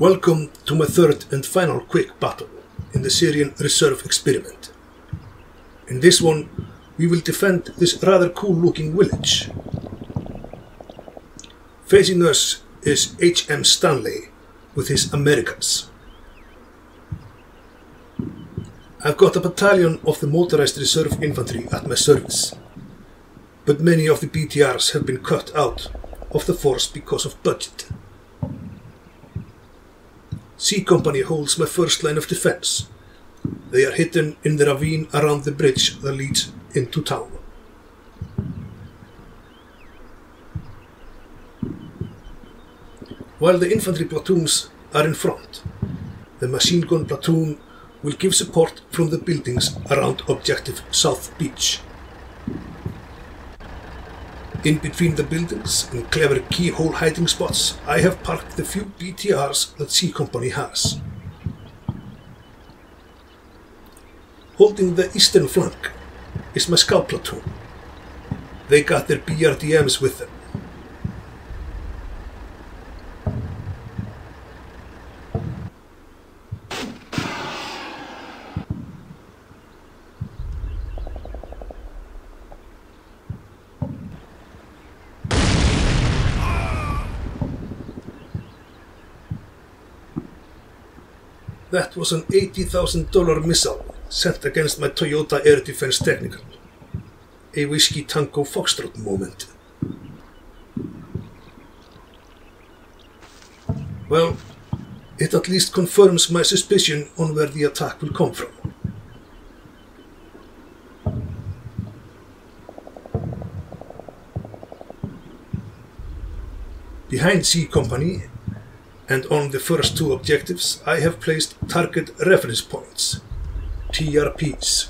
Welcome to my third and final quick battle in the Syrian reserve experiment. In this one, we will defend this rather cool looking village. Facing us is HmStanley with his Americans. I've got a battalion of the motorized reserve infantry at my service, but many of the BTRs have been cut out of the force because of budget. C Company holds my first line of defense. They are hidden in the ravine around the bridge that leads into town. While the infantry platoons are in front, the machine gun platoon will give support from the buildings around Objective South Beach. In between the buildings, in clever keyhole hiding spots, I have parked the few BTRs that C Company has. Holding the eastern flank is my scout platoon. They got their BRDMs with them. That was an $80,000 missile sent against my Toyota Air Defense Technical. A Whiskey Tango Foxtrot moment. Well, it at least confirms my suspicion on where the attack will come from. Behind C Company and on the first two objectives, I have placed target reference points, TRPs.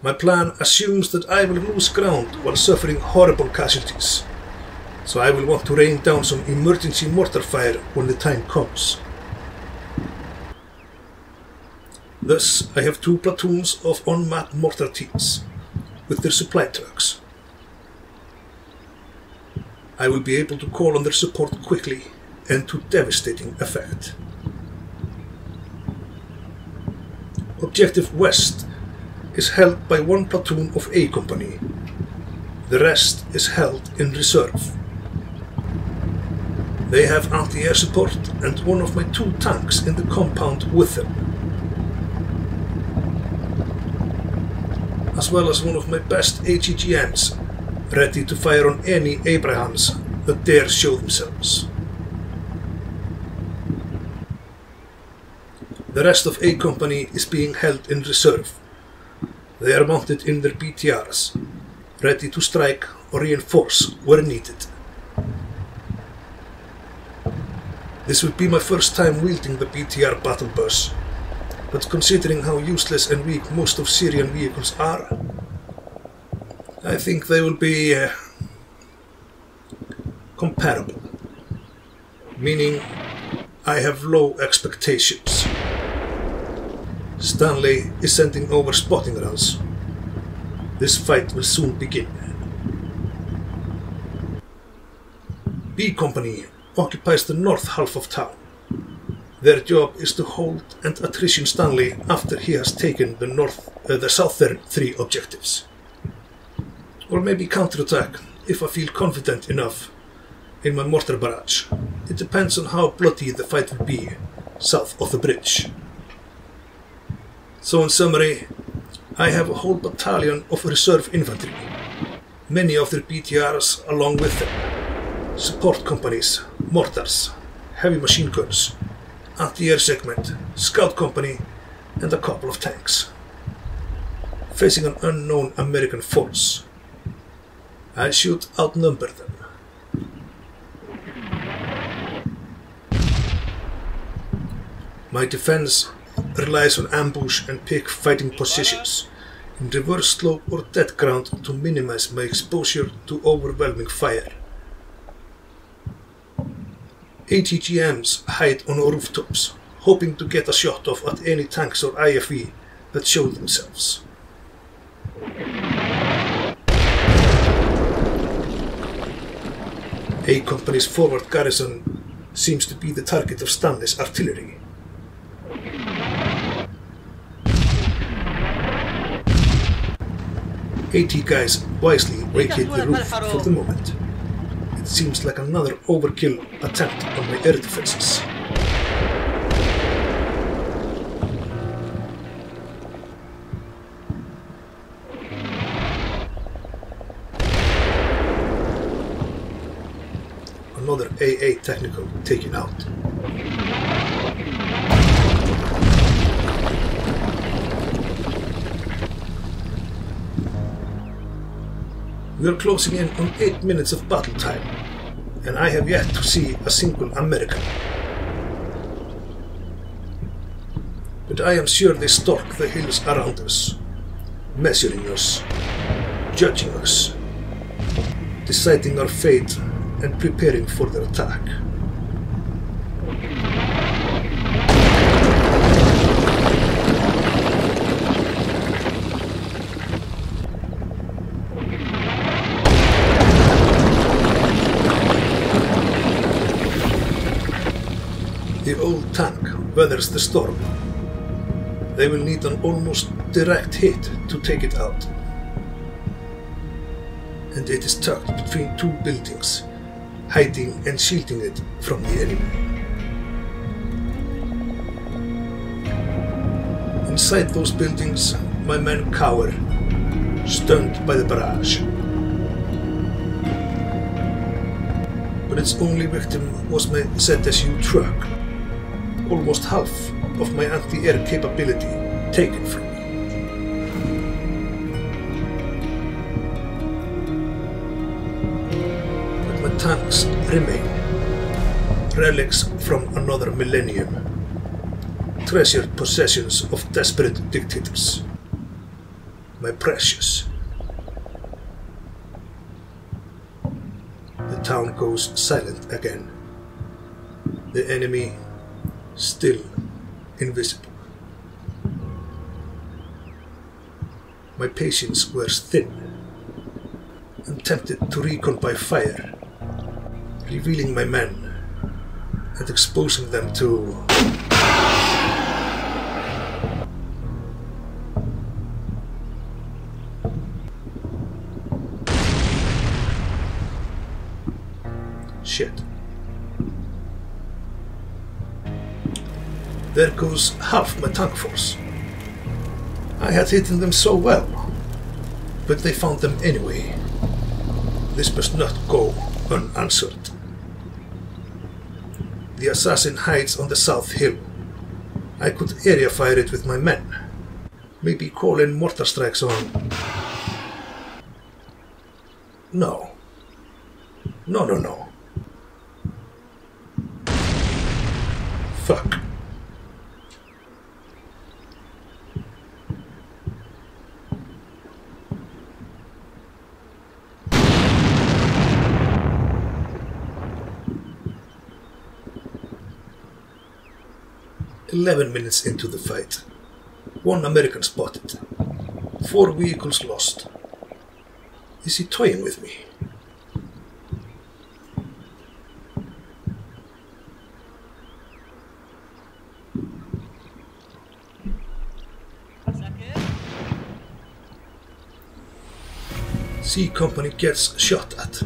My plan assumes that I will lose ground while suffering horrible casualties, so I will want to rain down some emergency mortar fire when the time comes. Thus, I have two platoons of unmanned mortar teams with their supply trucks. I will be able to call on their support quickly and to devastating effect. Objective West is held by one platoon of A Company. The rest is held in reserve. They have anti-air support and one of my two tanks in the compound with them, as well as one of my best HGMs ready to fire on any Abrahams that dare show themselves. The rest of A Company is being held in reserve. They are mounted in their BTRs, ready to strike or reinforce where needed. This will be my first time wielding the BTR battle bus, but considering how useless and weak most of Syrian vehicles are, I think they will be comparable, meaning I have low expectations. Stanley is sending over spotting rounds. This fight will soon begin. B Company occupies the north half of town. Their job is to hold and attrition Stanley after he has taken the southern three objectives. Or maybe counterattack if I feel confident enough in my mortar barrage. It depends on how bloody the fight will be south of the bridge. So in summary, I have a whole battalion of reserve infantry, many of their BTRs along with them, support companies, mortars, heavy machine guns, anti-air segment, scout company and a couple of tanks. Facing an unknown American force, I should outnumber them. My defense relies on ambush and pick fighting positions in reverse slope or dead ground to minimize my exposure to overwhelming fire. ATGMs hide on rooftops, hoping to get a shot off at any tanks or IFV that show themselves. A company's forward garrison seems to be the target of Stanley's artillery. AT guys wisely vacate the roof for the moment. It seems like another overkill attempt on my air defenses. Another AA technical taken out. We are closing in on 8 minutes of battle time, and I have yet to see a single American. But I am sure they stalk the hills around us, measuring us, judging us, deciding our fate and preparing for their attack. The old tank weathers the storm. They will need an almost direct hit to take it out. And it is tucked between two buildings, hiding and shielding it from the enemy. Inside those buildings, my men cower, stunned by the barrage. But its only victim was my ZSU truck. Almost half of my anti-air capability taken from me. But my tanks remain. Relics from another millennium. Treasured possessions of desperate dictators. My precious. The town goes silent again. The enemy still invisible. My patience wears thin. I'm tempted to recon by fire, revealing my men and exposing them to... shit. There goes half my tank force. I had hidden them so well, but they found them anyway. This must not go unanswered. The assassin hides on the south hill. I could area fire it with my men. Maybe call in mortar strikes on... No. No. Fuck. "11 minutes into the fight. 1 American spotted. 4 vehicles lost. Is he toying with me? C Company gets shot at.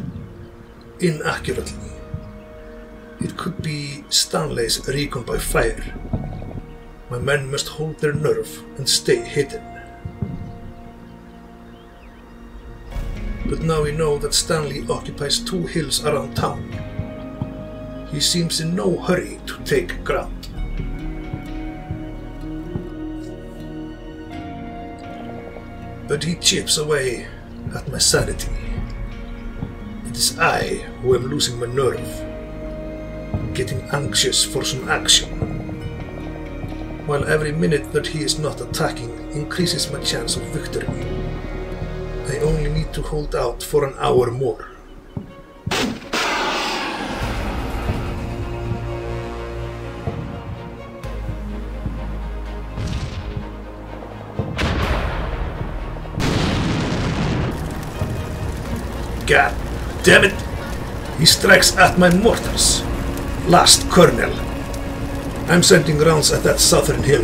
Inaccurately. It could be Stanley's recon by fire. My men must hold their nerve and stay hidden. But now we know that Stanley occupies 2 hills around town. He seems in no hurry to take ground. But he chips away at my sanity. It is I who am losing my nerve, getting anxious for some action. While every minute that he is not attacking increases my chance of victory. I only need to hold out for an hour more. God damn it! He strikes at my mortars. Last Colonel. I'm sending rounds at that southern hill.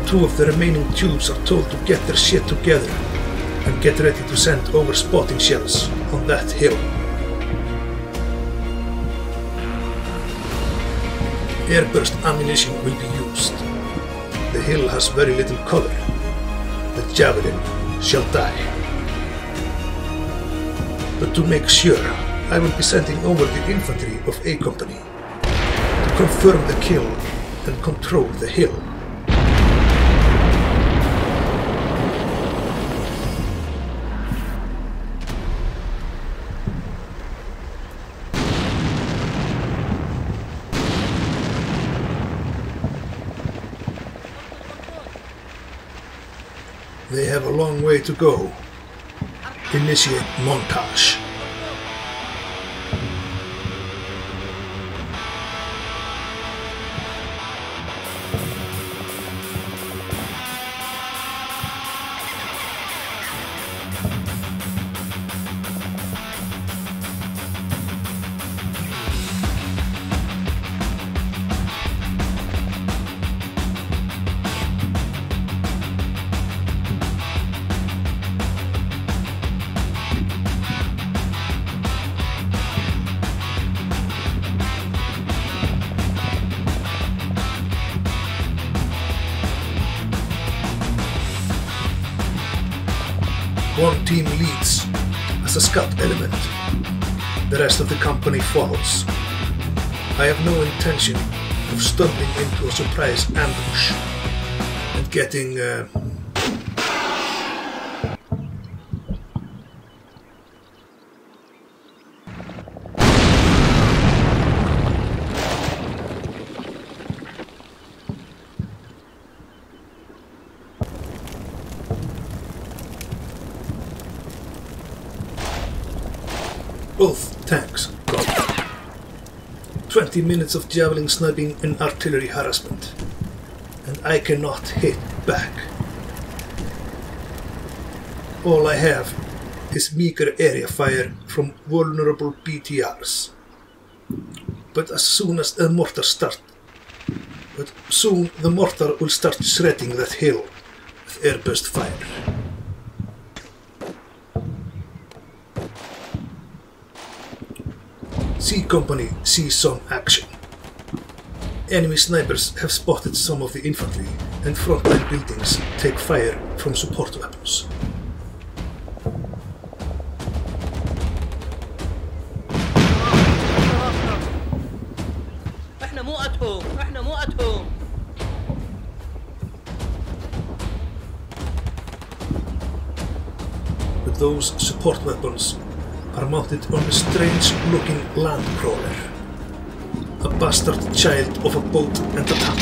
Two of the remaining tubes are told to get their shit together and get ready to send over spotting shells on that hill. Airburst ammunition will be used. The hill has very little cover. The javelin shall die. But to make sure, I will be sending over the infantry of A Company to confirm the kill and control the hill. They have a long way to go. Initiate montage. One team leads as a scout element. The rest of the company follows. I have no intention of stumbling into a surprise ambush and getting both tanks gone. 20 minutes of javelin sniping and artillery harassment, and I cannot hit back. All I have is meager area fire from vulnerable BTRs. But soon the mortar will start shredding that hill with airburst fire. C Company sees some action. Enemy snipers have spotted some of the infantry, and frontline buildings take fire from support weapons. But those support weapons are mounted on a strange-looking land crawler, a bastard child of a boat and a tank.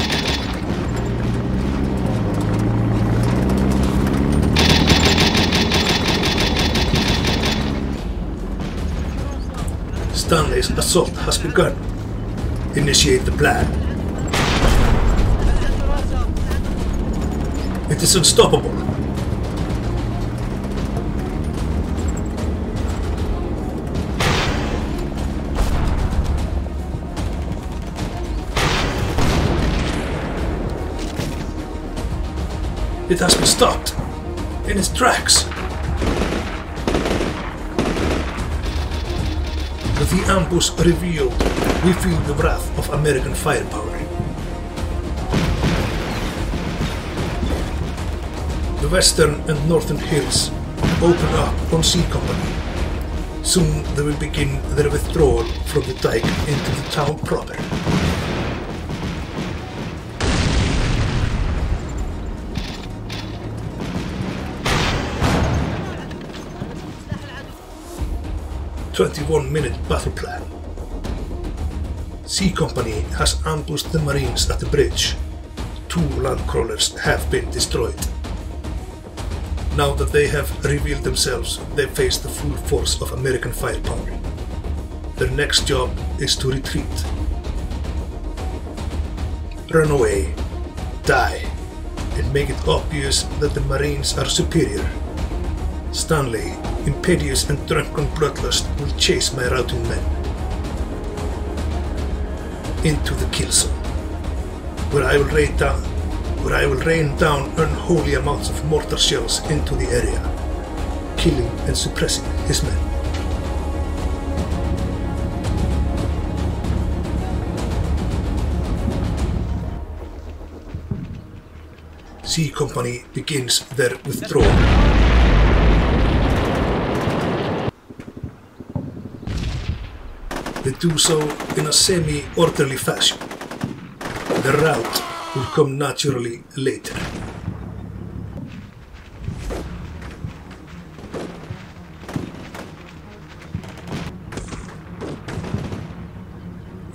Stanley's assault has begun. Initiate the plan. It is unstoppable. It has been stopped in its tracks. With the ambush revealed, we feel the wrath of American firepower. The western and northern hills open up on C Company. Soon they will begin their withdrawal from the dike into the town proper. A 21-minute battle plan. C Company has ambushed the Marines at the bridge. 2 land crawlers have been destroyed. Now that they have revealed themselves, they face the full force of American firepower. Their next job is to retreat. run away, die, and make it obvious that the Marines are superior. Stanley, impetuous and drunken bloodlust, will chase my routing men into the kill zone, where I will rain down unholy amounts of mortar shells into the area, killing and suppressing his men. C Company begins their withdrawal. They do so in a semi-orderly fashion. The rout will come naturally later.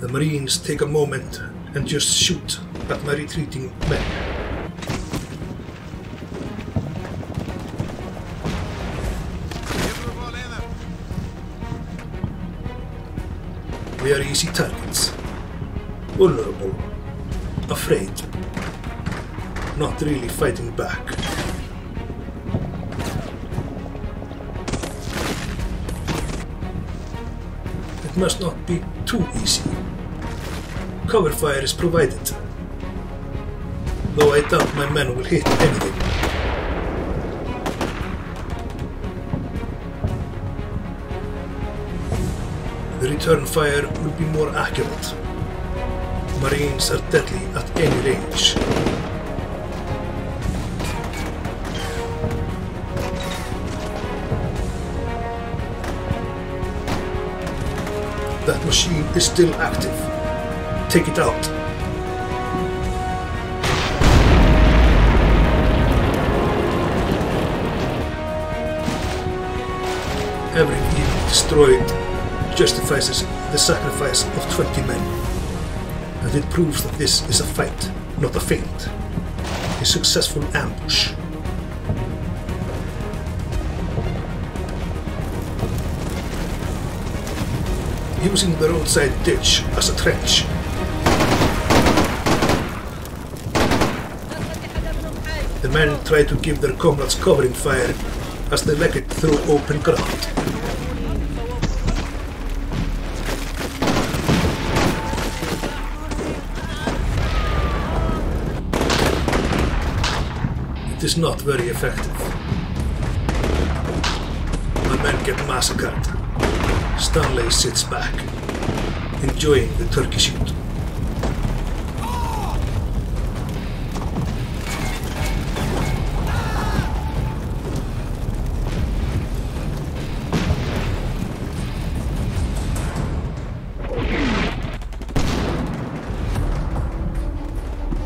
The Marines take a moment and just shoot at my retreating men. We are easy targets, vulnerable, afraid, not really fighting back. It must not be too easy. Cover fire is provided, though I doubt my men will hit anything. The return fire will be more accurate. Marines are deadly at any range. That machine is still active. Take it out. Every vehicle destroyed justifies the sacrifice of 20 men, and it proves that this is a fight, not a feint, a successful ambush. Using the roadside ditch as a trench. The men try to give their comrades covering fire as they leg it through open ground. It is not very effective. My men get massacred. Stanley sits back, enjoying the turkey shoot.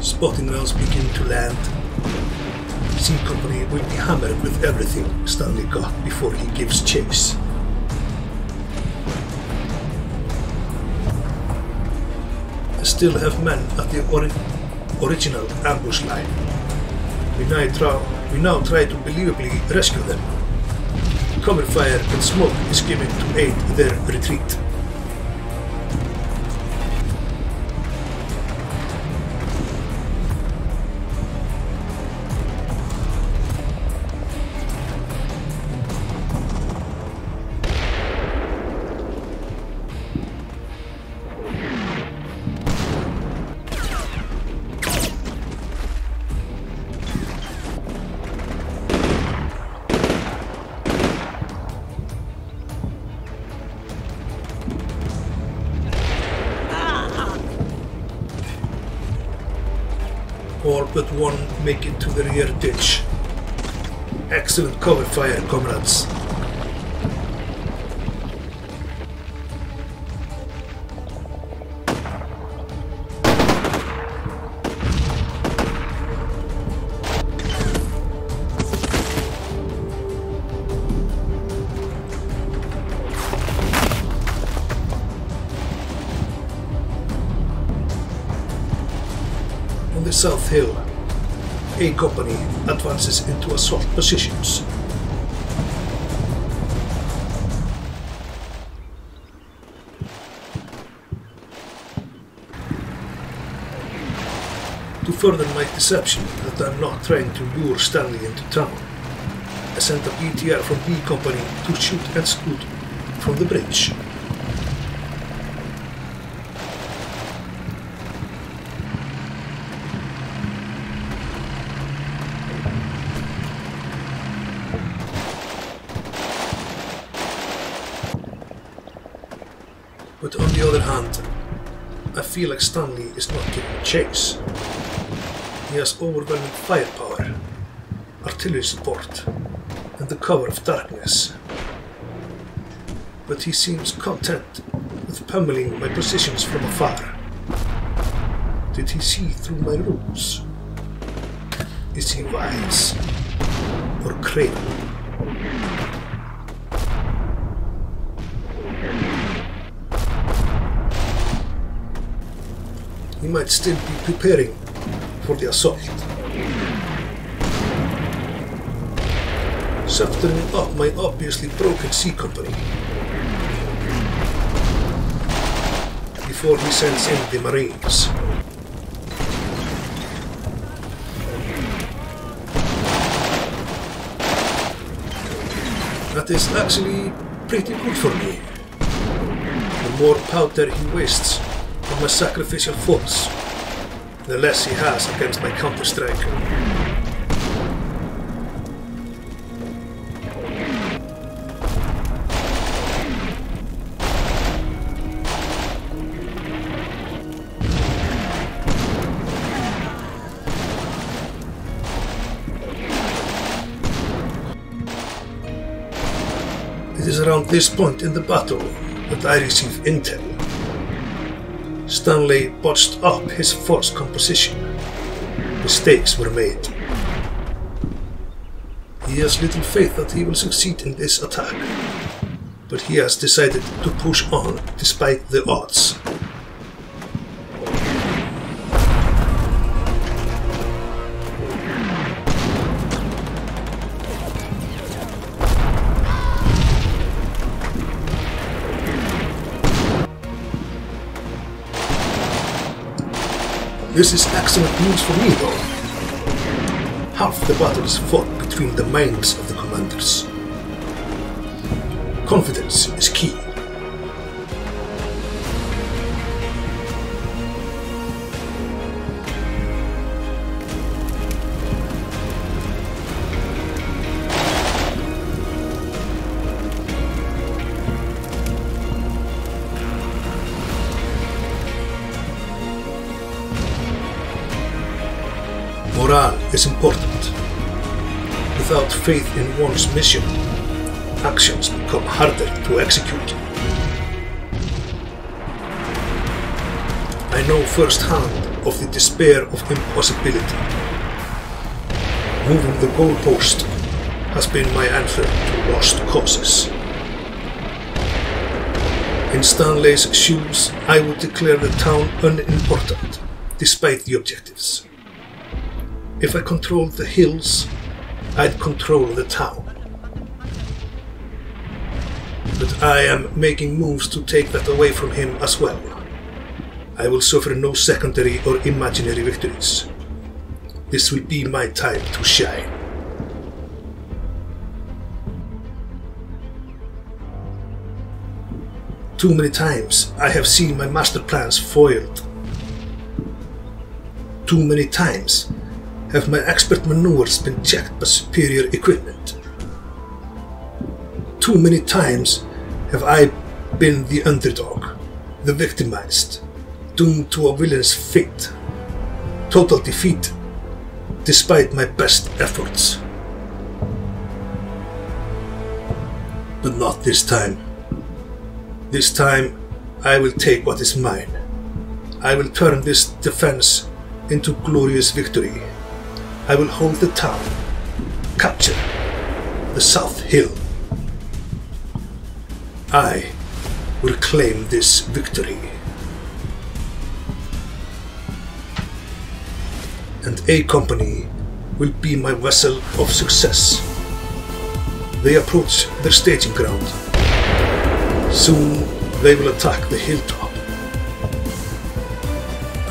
Spotting wells begin to land. C Company will be hammered with everything Stanley got before he gives chase. I still have men at the original ambush line. We now try to believably rescue them. Cover fire and smoke is given to aid their retreat. All but one make it to the rear ditch. Excellent cover fire, comrades. On the south hill, A Company advances into assault positions. To further my deception that I'm not trying to lure Stanley into town, I sent a BTR from B Company to shoot and scoot from the bridge. But on the other hand, I feel like Stanley is not giving chase. He has overwhelming firepower, artillery support, and the cover of darkness. But he seems content with pummeling my positions from afar. Did he see through my rules? Is he wise or craven? He might still be preparing for the assault. Softening up my obviously broken C Company before he sends in the Marines. That is actually pretty good for me. The more powder he wastes on my sacrificial foes, the less he has against my counter-strike. It is around this point in the battle that I receive intel. Stanley botched up his force composition. Mistakes were made. He has little faith that he will succeed in this attack, but he has decided to push on despite the odds. This is excellent news for me, though. Half the battle is fought between the minds of the commanders. Confidence is key. Morale is important. Without faith in one's mission, actions become harder to execute. I know firsthand of the despair of impossibility. Moving the goalpost has been my answer to lost causes. In Stanley's shoes, I would declare the town unimportant, despite the objectives. If I controlled the hills, I'd control the town. But I am making moves to take that away from him as well. I will suffer no secondary or imaginary victories. This will be my time to shine. Too many times I have seen my master plans foiled. Too many times have my expert maneuvers been checked by superior equipment. Too many times have I been the underdog, the victimized, doomed to a villain's fate, total defeat, despite my best efforts. But not this time. This time I will take what is mine. I will turn this defense into glorious victory. I will hold the town, capture the South Hill. I will claim this victory. And A Company will be my vessel of success. They approach their staging ground. Soon they will attack the hilltop.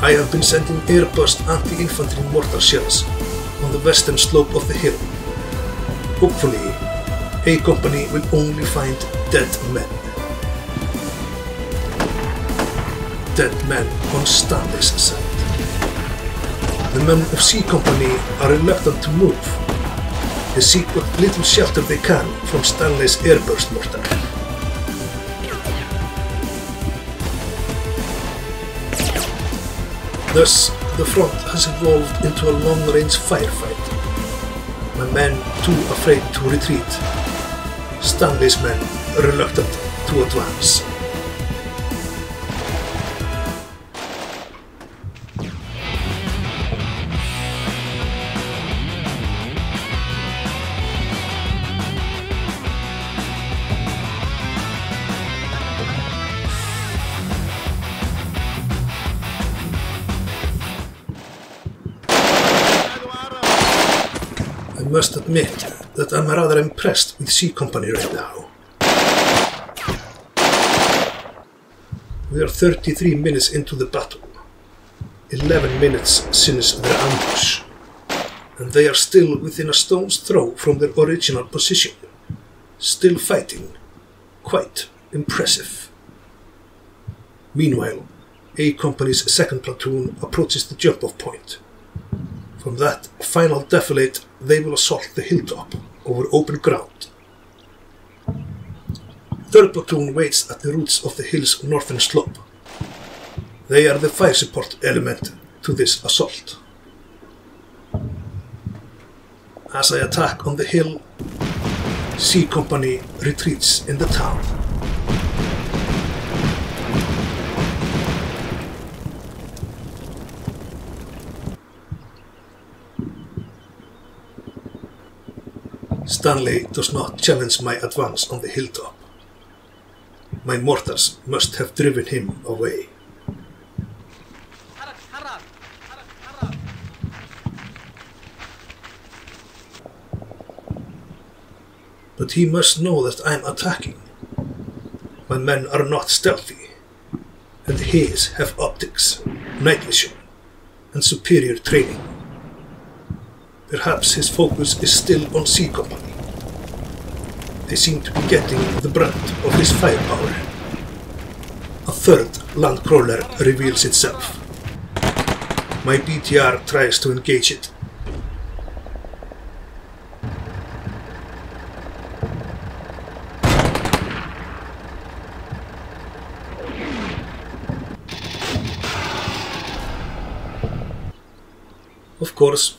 I have been sending airburst anti-infantry mortar shells on the western slope of the hill. Hopefully, A Company will only find dead men. Dead men on Stanley's side. The men of C Company are reluctant to move. They seek what little shelter they can from Stanley's airburst mortar. Thus, the front has evolved into a long-range firefight. My men too afraid to retreat. Stanley's men reluctant to advance. I must admit that I'm rather impressed with C Company right now. We are 33 minutes into the battle, 11 minutes since their ambush, and they are still within a stone's throw from their original position, still fighting. Quite impressive. Meanwhile, A Company's second platoon approaches the jump-off point. From that final defilade, they will assault the hilltop over open ground. Third platoon waits at the roots of the hill's northern slope. They are the fire support element to this assault. As I attack on the hill, C Company retreats in the town. Stanley does not challenge my advance on the hilltop. My mortars must have driven him away. But he must know that I'm attacking. My men are not stealthy, and his have optics, night vision, and superior training. Perhaps his focus is still on C Company. They seem to be getting the brunt of his firepower. A third landcrawler reveals itself. My BTR tries to engage it. Of course,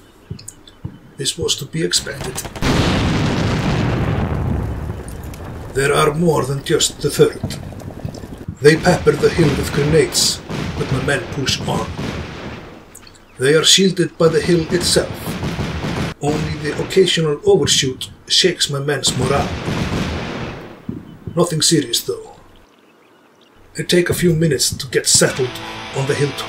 this was to be expected. There are more than just the third. They pepper the hill with grenades, but my men push on. They are shielded by the hill itself. Only the occasional overshoot shakes my men's morale. Nothing serious though. I take a few minutes to get settled on the hilltop.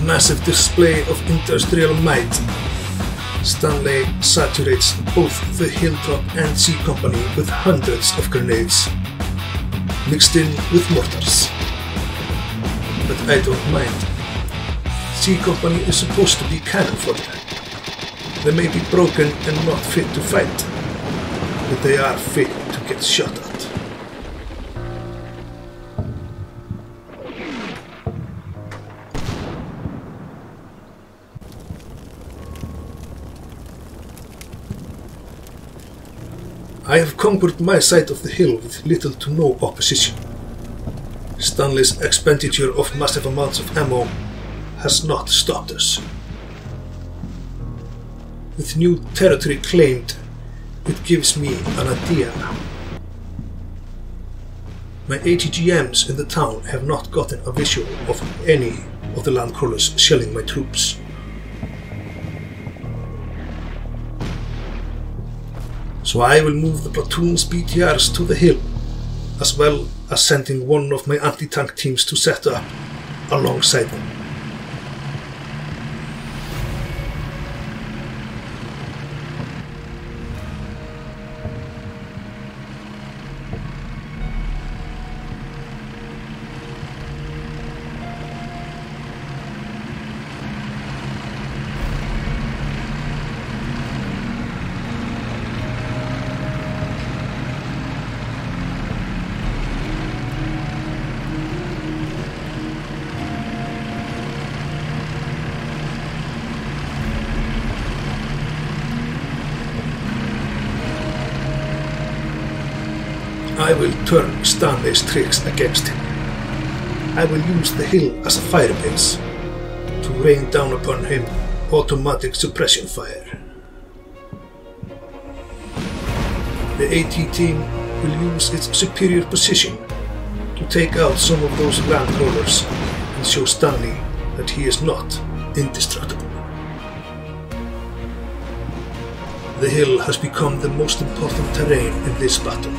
Massive display of industrial might. Stanley saturates both the hilltop and C Company with hundreds of grenades, mixed in with mortars. But I don't mind. C Company is supposed to be cannon fodder. They may be broken and not fit to fight, but they are fit to get shot at. I have conquered my side of the hill with little to no opposition. Stanley's expenditure of massive amounts of ammo has not stopped us. With new territory claimed, it gives me an idea. My ATGMs in the town have not gotten a visual of any of the land crawlers shelling my troops. So I will move the platoon's BTRs to the hill, as well as sending one of my anti-tank teams to set up alongside them. I will turn Stanley's tricks against him. I will use the hill as a fire base to rain down upon him automatic suppression fire. The AT team will use its superior position to take out some of those land crawlers and show Stanley that he is not indestructible. The hill has become the most important terrain in this battle.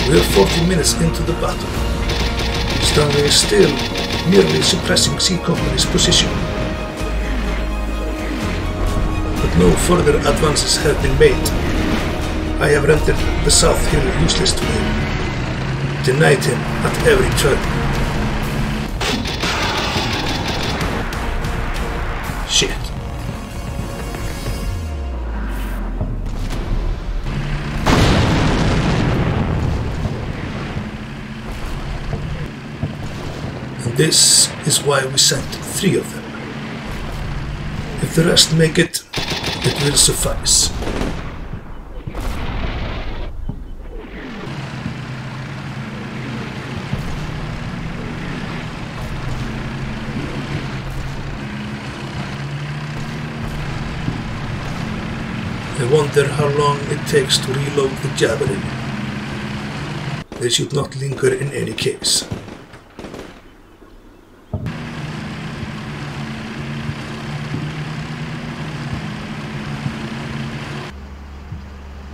We are 40 minutes into the battle. Stanley is still merely suppressing C Company's position. But no further advances have been made. I have rendered the South Hill useless to him, denied him at every turn. Shit. This is why we sent 3 of them. If the rest make it, it will suffice. I wonder how long it takes to reload the Javelin. They should not linger in any case.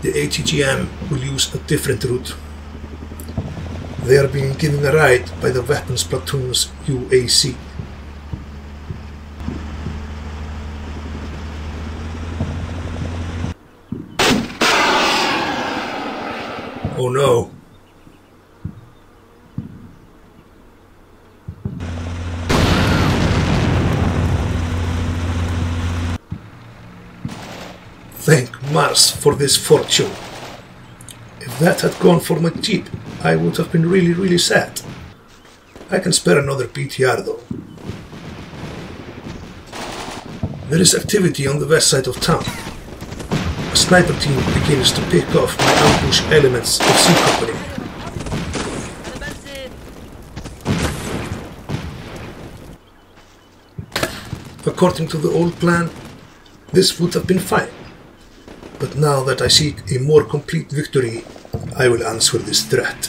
The ATGM will use a different route. They are being given a ride by the weapons platoon's UAC. Oh no. Thank Mars for this fortune. If that had gone for my jeep, I would have been really sad. I can spare another BTR though. There is activity on the west side of town. A sniper team begins to pick off my ambush elements of C Company. According to the old plan, this would have been fine. But now that I seek a more complete victory, I will answer this threat.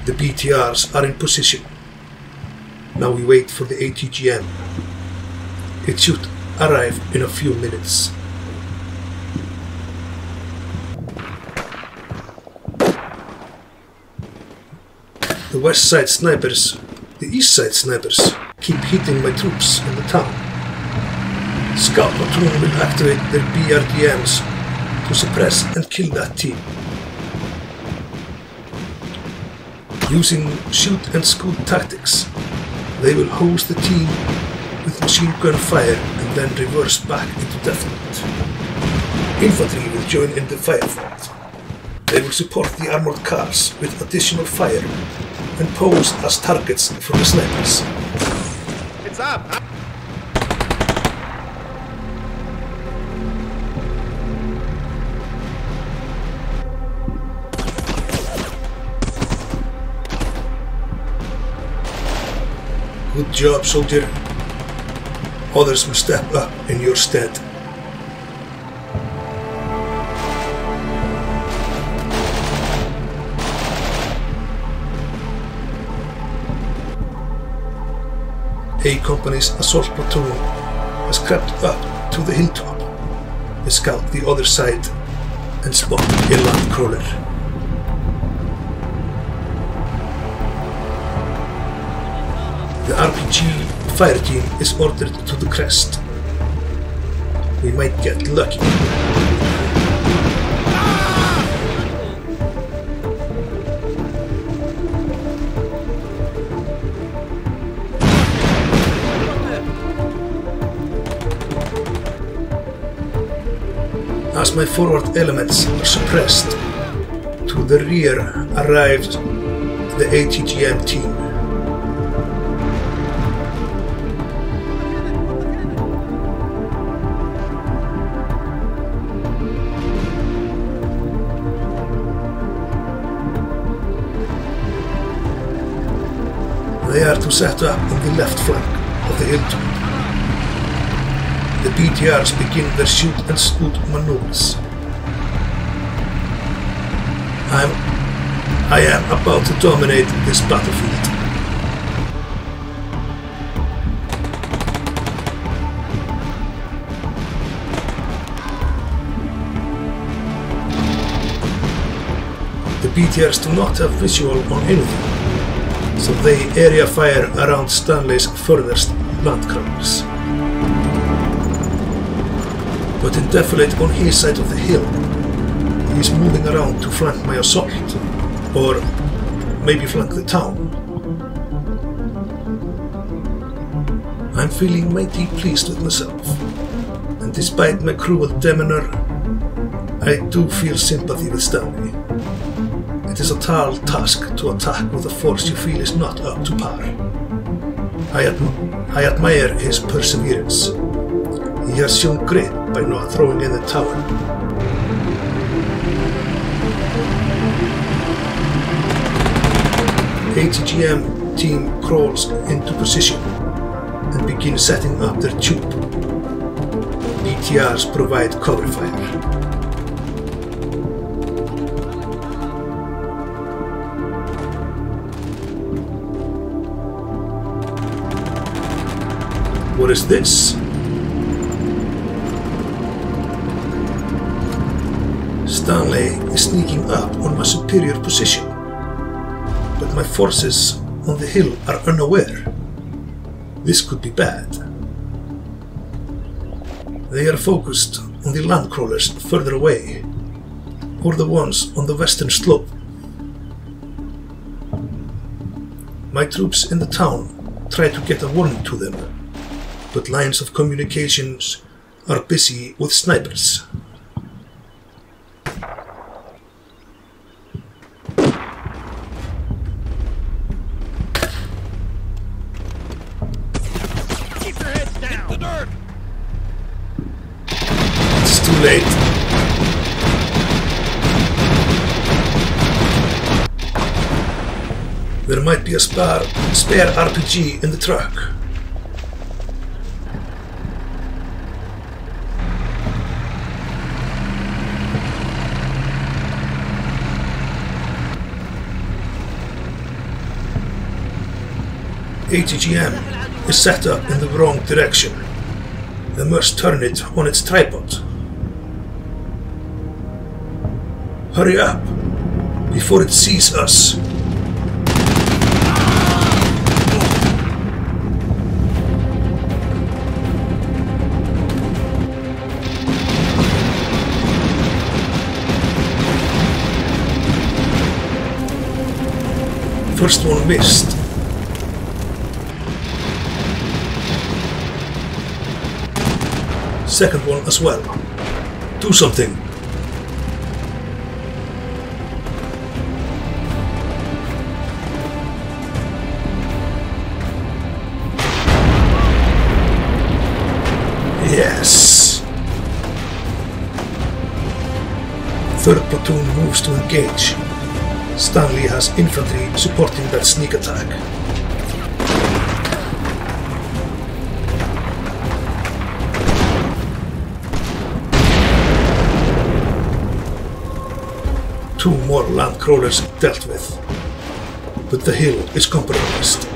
The BTRs are in position. Now we wait for the ATGM. It should arrive in a few minutes. The west side snipers, the east side snipers, keep hitting my troops in the town. Scout platoon will activate their BRDMs to suppress and kill that team. Using shoot and scoot tactics, they will hose the team with machine gun fire and then reverse back into death mode. Infantry will join in the firefight. They will support the armored cars with additional fire and pose as targets for the snipers. It's out! Good job, soldier. Others will step up in your stead. A company's assault platoon has crept up to the hilltop. They scout the other side and spot a land crawler. The RPG fire team is ordered to the crest. We might get lucky. As my forward elements are suppressed, to the rear arrives the HmStanley team. They are to set up on the left flank of the hilltop. The BTRs begin their shoot and scoot maneuvers. I am about to dominate this battlefield. The BTRs do not have visual on anything, so they area fire around Stanley's furthest land crawlers. But in defilade on his side of the hill, he is moving around to flank my assault, or maybe flank the town. I'm feeling mighty pleased with myself, and despite my cruel demeanor, I do feel sympathy with Stanley. It is a tall task to attack with a force you feel is not up to par. I admire his perseverance. He has shown grit by not throwing in the towel. HmStanley team crawls into position and begin setting up their tube. BTRs provide cover fire. What is this? Stanley is sneaking up on my superior position, but my forces on the hill are unaware. This could be bad. They are focused on the land crawlers further away, or the ones on the western slope. My troops in the town try to get a warning to them, but lines of communications are busy with snipers. It's too late. There might be a spare RPG in the truck. HmStanley is set up in the wrong direction. They must turn it on its tripod. Hurry up, before it sees us. First one missed. Second one as well. Do something. Yes. Third platoon moves to engage. Stanley has infantry supporting that sneak attack. 2 more land crawlers dealt with, but the hill is compromised.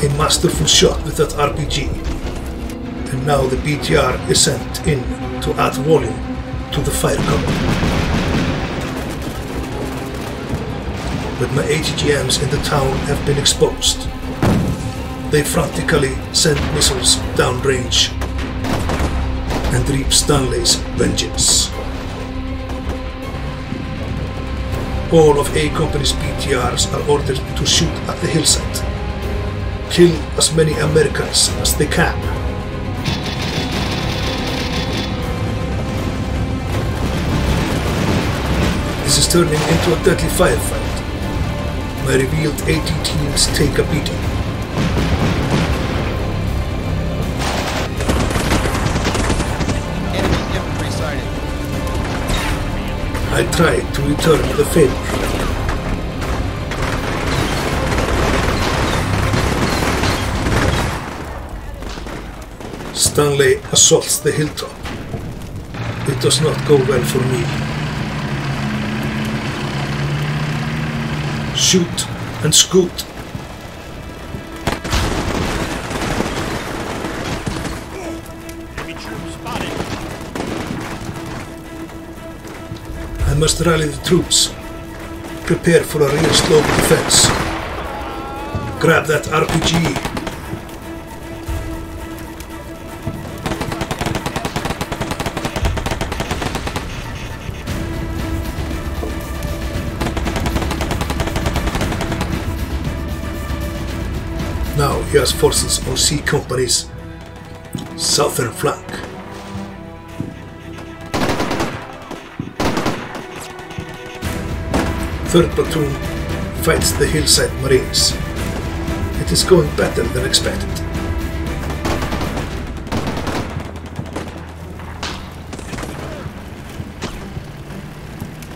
A masterful shot with that RPG, and now the BTR is sent in to add volume to the fire cover. But my HGMs in the town have been exposed. They frantically send missiles downrange and reap Stanley's vengeance. All of A Company's BTRs are ordered to shoot at the hillside. Kill as many Americans as they can. This is turning into a deadly firefight. My revealed AT teams take a beating. Enemy infantry sighted. I tried to return the favor. Stanley assaults the hilltop. It does not go well for me. Shoot and scoot. Enemy troops spotted. I must rally the troops. Prepare for a rear slope defense. Grab that RPG. Now he has forces on C Company's southern flank. Third platoon fights the hillside Marines. It is going better than expected.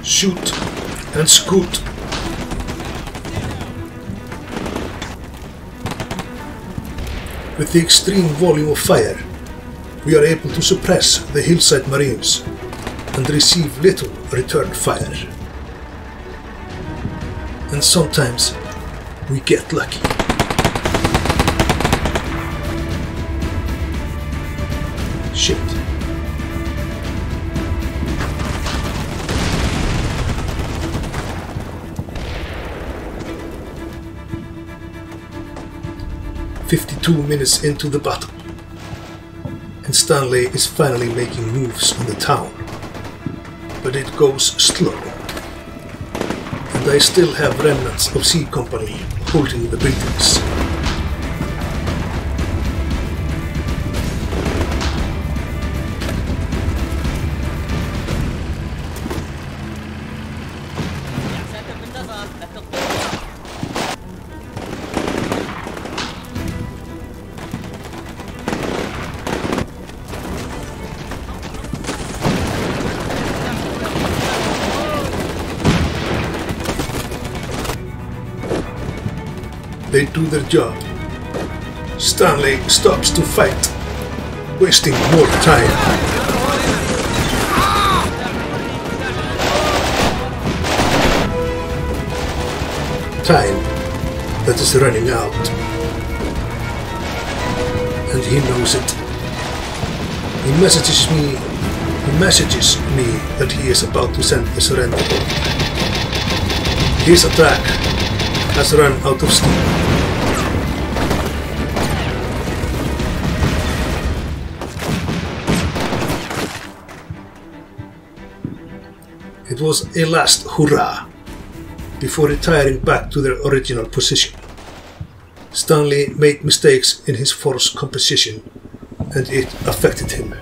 Shoot and scoot. With the extreme volume of fire, we are able to suppress the hillside Marines and receive little return fire. And sometimes we get lucky. Shit. "52 minutes into the battle, and Stanley is finally making moves on the town, but it goes slow, and I still have remnants of C Company holding the buildings. They do their job. Stanley stops to fight, wasting more time. Time that is running out. And he knows it. He messages me that he is about to send a surrender. His attack has run out of steam. It was a last hurrah before retiring back to their original position. Stanley made mistakes in his force composition, and it affected him.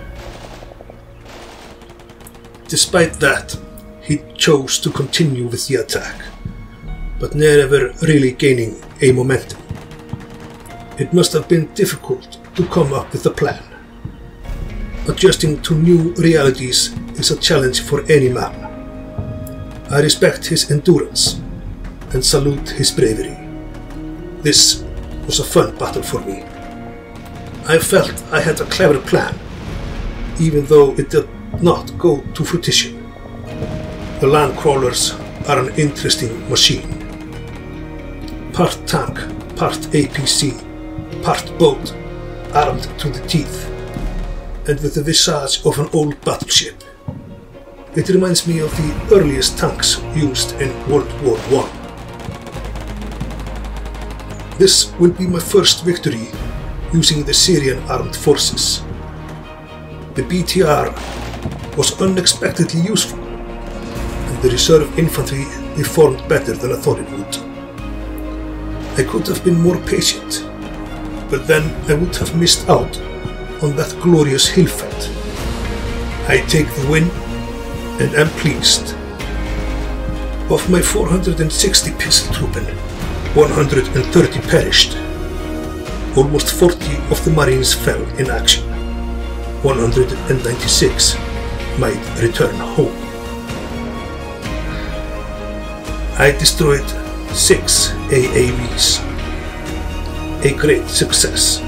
Despite that, he chose to continue with the attack, but never really gaining a momentum. It must have been difficult to come up with a plan. Adjusting to new realities is a challenge for any man. I respect his endurance and salute his bravery. This was a fun battle for me. I felt I had a clever plan, even though it did not go to fruition. The land crawlers are an interesting machine. Part tank, part APC, part boat, armed to the teeth, and with the visage of an old battleship. It reminds me of the earliest tanks used in World War I. This will be my first victory using the Syrian armed forces. The BTR was unexpectedly useful, and the reserve infantry performed better than I thought it would. I could have been more patient, but then I would have missed out on that glorious hill fight. I take the win and am pleased. Of my 460 pistol troopen, 130 perished. Almost 40 of the Marines fell in action. 196 might return home. I destroyed 6 AAVs. A great success.